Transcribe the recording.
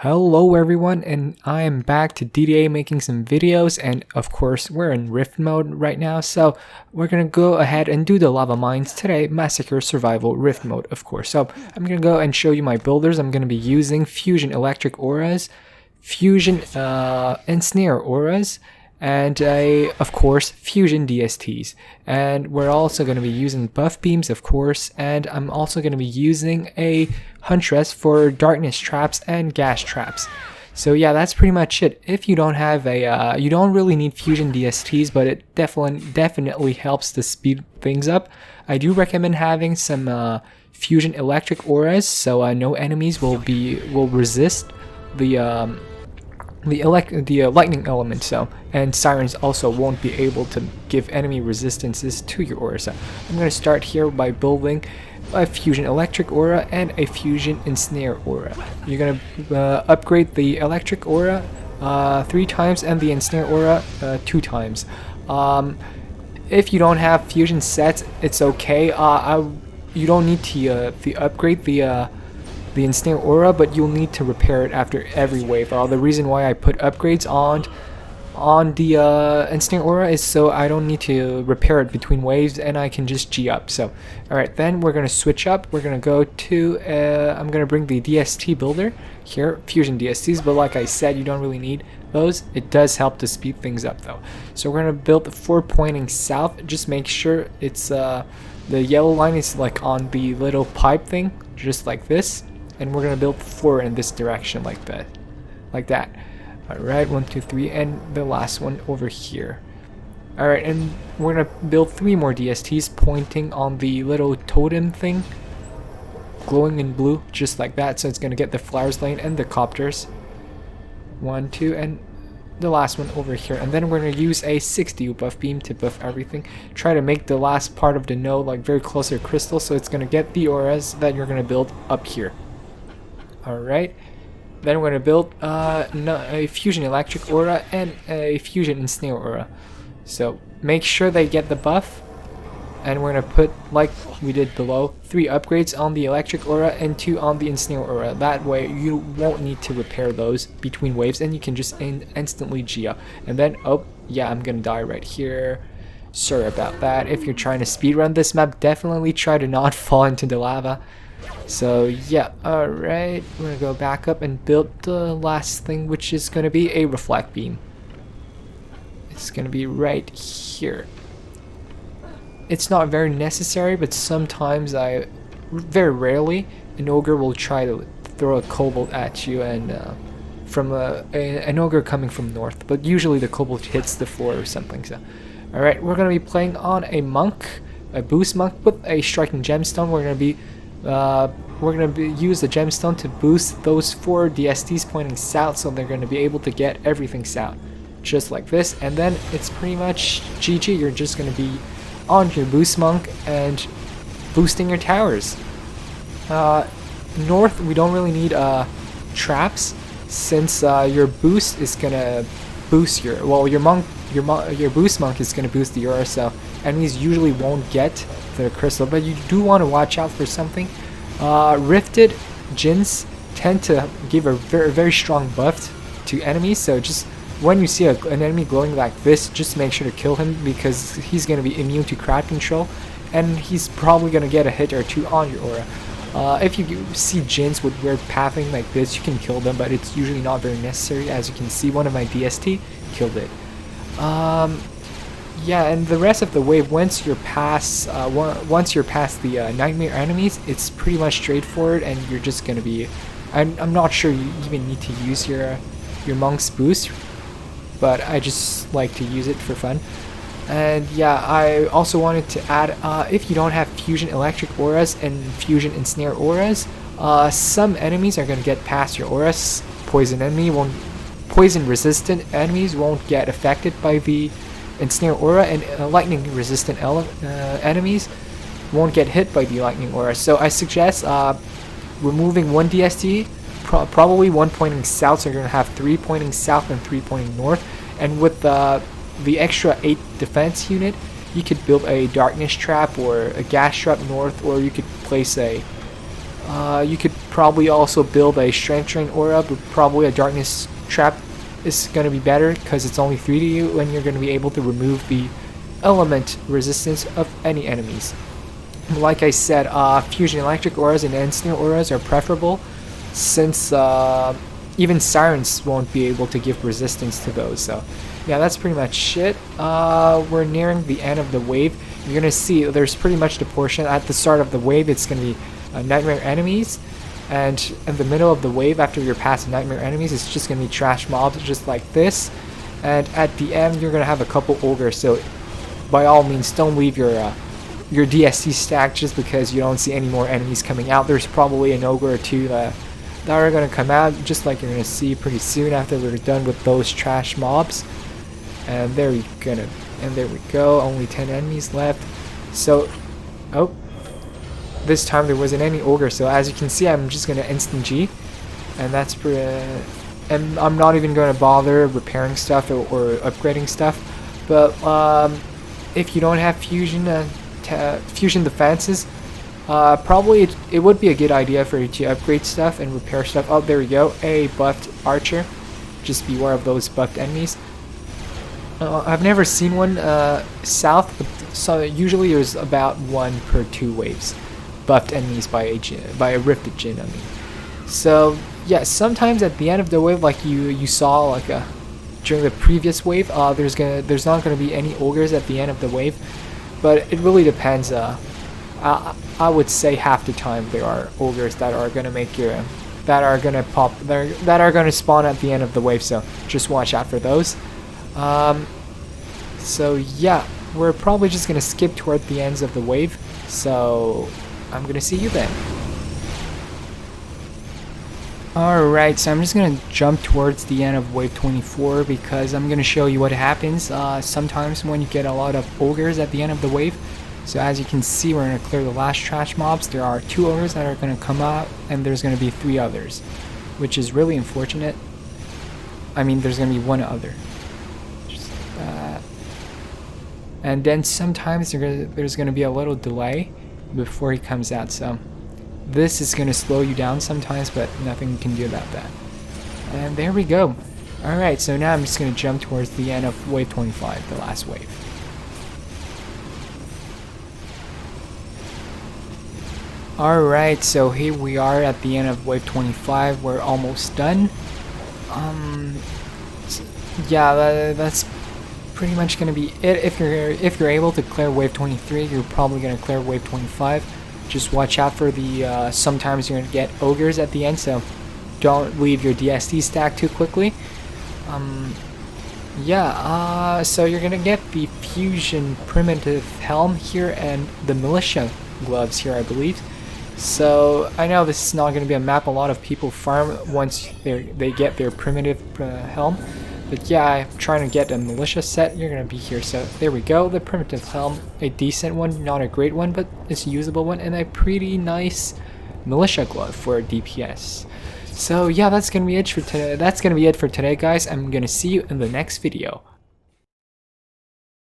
Hello everyone, and I am back to DDA making some videos, and of course we're in Rift mode right now, so we're gonna go ahead and do the lava mines today. Massacre Survival Rift mode, of course. So I'm gonna go and show you my builders. I'm gonna be using Fusion Electric Auras, Fusion Ensnare Auras, and of course Fusion DSTs. And we're also going to be using buff beams, of course, and I'm also going to be using a Huntress for darkness traps and gas traps. So yeah, that's pretty much it. If you don't have a you don't really need Fusion DSTs, but it definitely helps to speed things up. I do recommend having some Fusion Electric Auras, so no enemies will resist the lightning element, and sirens also won't be able to give enemy resistances to your aura. So I'm going to start here by building a Fusion Electric Aura and a Fusion Ensnare Aura. You're going to upgrade the Electric Aura 3 times and the Ensnare Aura 2 times. If you don't have fusion sets, it's okay. You don't need to upgrade the Ensnare Aura, but you'll need to repair it after every wave. The reason why I put upgrades on the Ensnare Aura is so I don't need to repair it between waves, and I can just G up. So alright, then we're going to switch up. We're going to go to I'm going to bring the DST builder here, Fusion DSTs, but like I said, you don't really need those. It does help to speed things up though. So we're going to build 4 pointing south. Just make sure it's the yellow line is like on the little pipe thing, just like this. And we're gonna build 4 in this direction, like that. All right, 1, 2, 3, and the last one over here. All right, and we're gonna build 3 more DSTs pointing on the little totem thing, glowing in blue, just like that. So it's gonna get the flowers lane and the copters. 1, 2, and the last one over here. And then we're gonna use a 60 buff beam to buff everything. Try to make the last part of the node like very close to crystal, so it's gonna get the auras that you're gonna build up here. Alright, then we're going to build a Fusion Electric Aura and a Fusion Ensnare Aura. So make sure they get the buff, and we're going to put, like we did below, 3 upgrades on the Electric Aura and 2 on the Ensnare Aura. That way you won't need to repair those between waves, and you can just instantly G up. And then, oh yeah, I'm going to die right here. Sorry about that. If you're trying to speedrun this map, definitely try to not fall into the lava. So yeah, alright, we're gonna go back up and build the last thing, which is gonna be a reflect beam. It's gonna be right here. It's not very necessary, but sometimes very rarely, an ogre will try to throw a cobalt at you, and from an ogre coming from north, but usually the cobalt hits the floor or something. So alright, we're gonna be playing on a monk, a boost monk with a striking gemstone. We're gonna use the gemstone to boost those 4 DSTs pointing south, so they're gonna be able to get everything south, just like this. And then it's pretty much GG. You're just gonna be on your boost monk and boosting your towers. North, we don't really need traps, since your boost is gonna boost your boost monk is gonna boost the aura, so enemies usually won't get the crystal, but you do want to watch out for something. Rifted Djinns tend to give a very strong buff to enemies, so just when you see an enemy glowing like this, just make sure to kill him, because he's going to be immune to crowd control, and he's probably going to get a hit or 2 on your aura. If you see Djinns with weird pathing like this, you can kill them, but it's usually not very necessary. As you can see, one of my DST killed it. Yeah, and the rest of the wave, once you're past the nightmare enemies, it's pretty much straightforward, and you're just gonna be. I'm not sure you even need to use your monk's boost, but I just like to use it for fun. And yeah, I also wanted to add, if you don't have Fusion Electric Auras and Fusion Ensnare Auras, some enemies are gonna get past your auras. Poison resistant enemies won't get affected by the Ensnare Aura, and lightning resistant enemies won't get hit by the lightning aura. So I suggest removing 1 DST, probably 1 pointing south, so you're going to have 3 pointing south and 3 pointing north. And with the extra 8 defense unit, you could build a darkness trap or a gas trap north, or you could place a You could probably also build a strength drain aura, but probably a darkness trap is going to be better because it's only 3 to you, and you're going to be able to remove the element resistance of any enemies. Like I said, fusion electric auras and ensnare auras are preferable, since even sirens won't be able to give resistance to those. So yeah, that's pretty much it. We're nearing the end of the wave. You're gonna see there's pretty much the portion at the start of the wave. It's gonna be nightmare enemies, and in the middle of the wave, after you're past nightmare enemies, it's just gonna be trash mobs just like this. And at the end, you're gonna have a couple ogres. So by all means, don't leave your DST stack just because you don't see any more enemies coming out. There's probably an ogre or two that are going to come out, just like you're going to see pretty soon after we're done with those trash mobs. And there we go, only 10 enemies left. So, oh, this time there wasn't any ogre, so as you can see, I'm just going to instant G, and that's pretty, and I'm not even going to bother repairing stuff or upgrading stuff. But if you don't have fusion fusion defenses, probably it would be a good idea for you to upgrade stuff and repair stuff. Oh, there we go, a buffed archer. Just beware of those buffed enemies. I've never seen one south, but so usually there's about 1 per 2 waves. Buffed enemies by a rifted djinn, I mean. So yeah, sometimes at the end of the wave, like you saw, like during the previous wave, there's not gonna be any ogres at the end of the wave. But it really depends. I would say half the time there are ogres that are gonna make your that are gonna spawn at the end of the wave. So just watch out for those. So yeah, we're probably just gonna skip toward the ends of the wave. So I'm gonna see you then. Alright, so I'm just going to jump towards the end of wave 24 because I'm going to show you what happens sometimes when you get a lot of ogres at the end of the wave. So as you can see, we're going to clear the last trash mobs. There are 2 ogres that are going to come out, and there's going to be 3 others, which is really unfortunate. I mean, there's going to be 1 other. Just like that. And then sometimes there's going to be a little delay before he comes out, so this is going to slow you down sometimes, but nothing you can do about that. And there we go. Alright, so now I'm just going to jump towards the end of wave 25, the last wave. Alright, so here we are at the end of wave 25. We're almost done. Yeah, that's pretty much going to be it. If you're able to clear wave 23, you're probably going to clear wave 25. Just watch out for the, sometimes you're going to get ogres at the end, so don't leave your DST stack too quickly. Yeah, so you're going to get the fusion primitive helm here and the militia gloves here, I believe. So I know this is not going to be a map a lot of people farm once they get their primitive helm. But yeah, I'm trying to get a militia set. You're going to be here. So there we go. The primitive helm. A decent one. Not a great one, but it's a usable one. And a pretty nice militia glove for DPS. So yeah, that's going to be it for today. Guys. I'm going to see you in the next video.